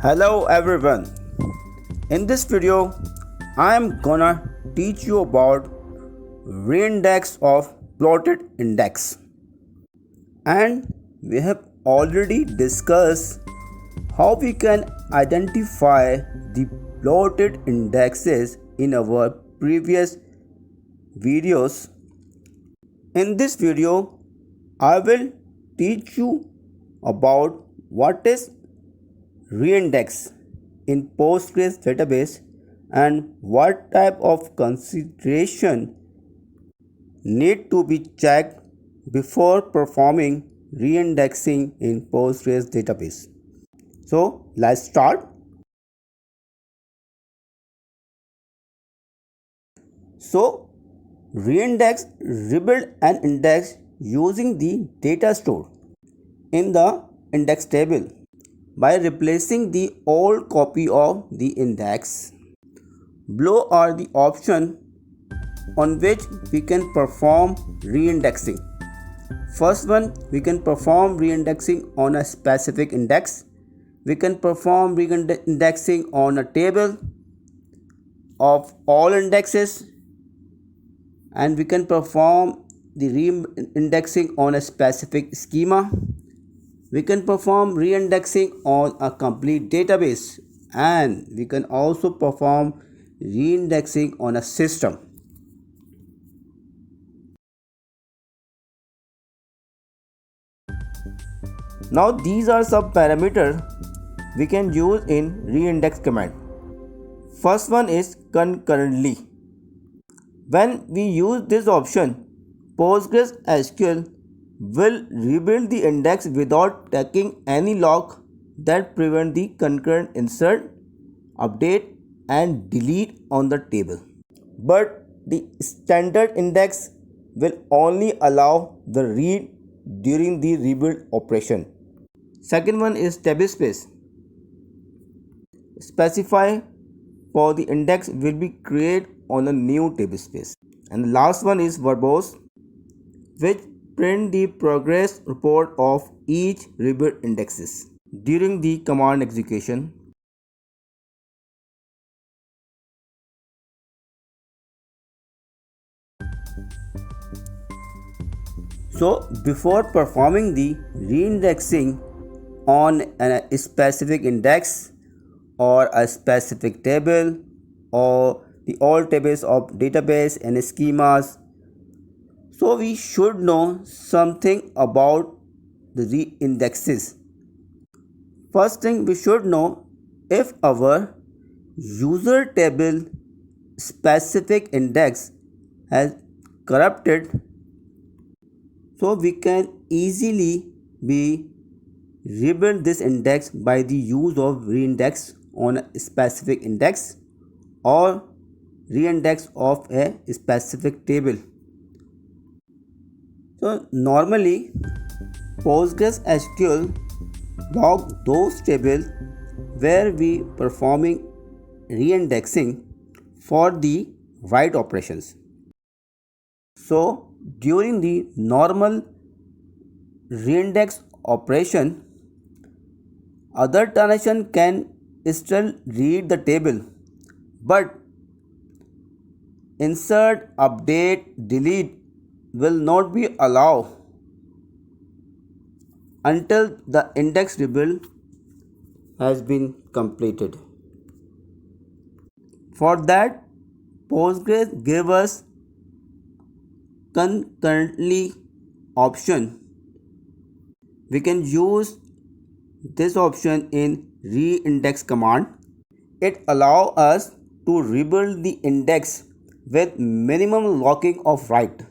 Hello everyone. In this video, I am gonna teach you about reindex of plotted index. And we have already discussed how we can identify the plotted indexes in our previous videos. In this video, I will teach you about what is reindex in Postgres database and what type of consideration need to be checked before performing reindexing in Postgres database. So let's start. So reindex rebuild an index using the data stored in the index table by replacing the old copy of the index. Below are the options on which we can perform reindexing. First one, we can perform reindexing on a specific index. We can perform reindexing on a table of all indexes, and we can perform the reindexing on a specific schema. We can perform reindexing on a complete database, and we can also perform reindexing on a system. Now these are some parameters we can use in reindex command. First one is concurrently. When we use this option, PostgreSQL will rebuild the index without taking any lock that prevent the concurrent insert, update and delete on the table. But the standard index will only allow the read during the rebuild operation. Second one is table space. Specify for the index will be created on a new table space. And the last one is verbose, which print the progress report of each rebuild indexes during the command execution. So before performing the reindexing on a specific index or a specific table or the all tables of database and schemas, so we should know something about the reindexes. First thing we should know, if our user table specific index has corrupted, so we can easily be rebuild this index by the use of reindex on a specific index or reindex of a specific table. So normally PostgreSQL log those tables where we performing reindexing for the write operations. So during the normal reindex operation, other transaction can still read the table, but insert, update, delete will not be allowed until the index rebuild has been completed. For that, Postgres gave us concurrently option. We can use this option in reindex command. It allows us to rebuild the index with minimum locking of write.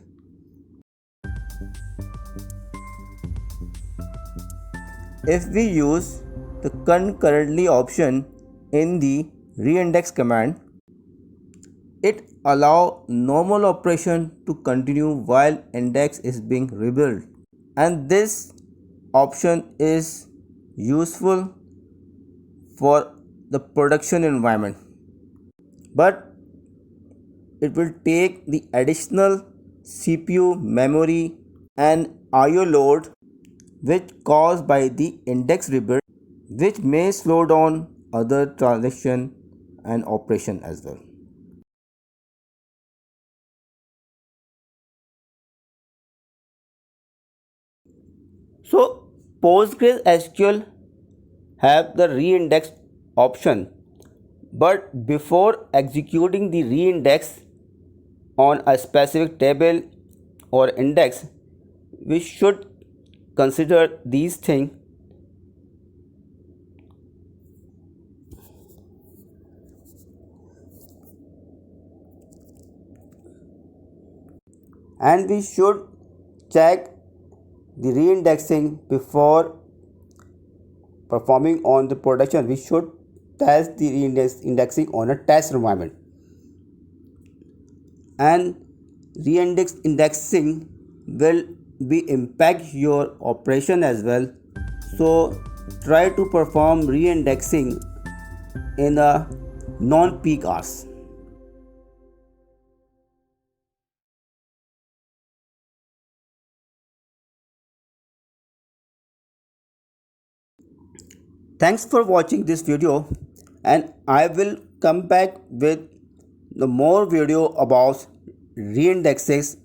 If we use the concurrently option in the reindex command, it allows normal operation to continue while index is being rebuilt, and this option is useful for the production environment, but it will take the additional CPU, memory and IO load which caused by the index rebuild, which may slow down other transaction and operation as well. So PostgreSQL have the reindex option, but before executing the reindex on a specific table or index, we should consider these things, and we should check the reindexing before performing on the production. We should test the indexing on a test environment, and reindexing will be impact your operation as well. So try to perform reindexing in a non-peak hours. Thanks for watching this video, and I will come back with the more video about reindexes